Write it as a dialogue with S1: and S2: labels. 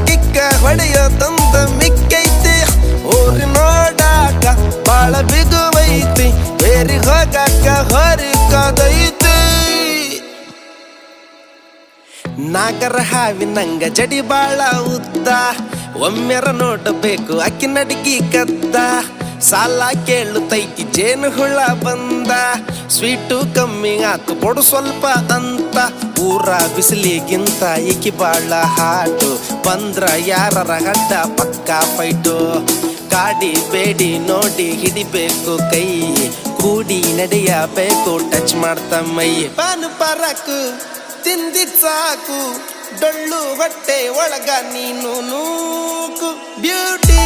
S1: ಕಿಕ್ಕ ಹೊಡೆಯೋ ತಂದ ಮಿಕ್ಕೈತಿ ಊರಿ ನೋಡಾಕ ಬಾಳ ಬಿಗುವೈತಿ ಬೇರಿ ಹೋಗಾಕ ಹೊರಿಕದೈತಿ ನಾಗರ ಹಾವಿನಂಗ ಜಡಿ ಬಾಳ ಉದ್ದ ಒಮ್ಮೆರ ನೋಡಬೇಕು ಅಕ್ಕಿ ನಡಿಗಿ ಕದ್ದ ಸಾಲ ಕೇಳುತ್ತೈತಿ ಜೇನು ಹುಳ ಬಂದ ಸ್ವೀಟು ಕಮ್ಮಿ ಆತು ಕೊಡು ಸ್ವಲ್ಪ ಅಂತ ಊರ ಬಿಸಿಲಿಗಿಂತ ಈಕಿ ಬಾಳ ಹಾಟು ಬಂದ್ರ ಯಾರರ ಗಡ್ಡ ಪಕ್ಕ ಫೈಟು ಕಾಡಿ ಬೇಡಿ ನೋಡಿ ಹಿಡಿಬೇಕು ಕೈ ಕೂಡಿ ನಡೆಯಬೇಕು ಟಚ್ ಮಾಡ್ತ ಮೈ ಪಾನು ಪರಕು ತಿಂದಿದ್ ಸಾಕು ಡೊಳ್ಳು ಹೊಟ್ಟೆ ಒಳಗ ನೀನು ನೂಕು ಬ್ಯೂಟಿ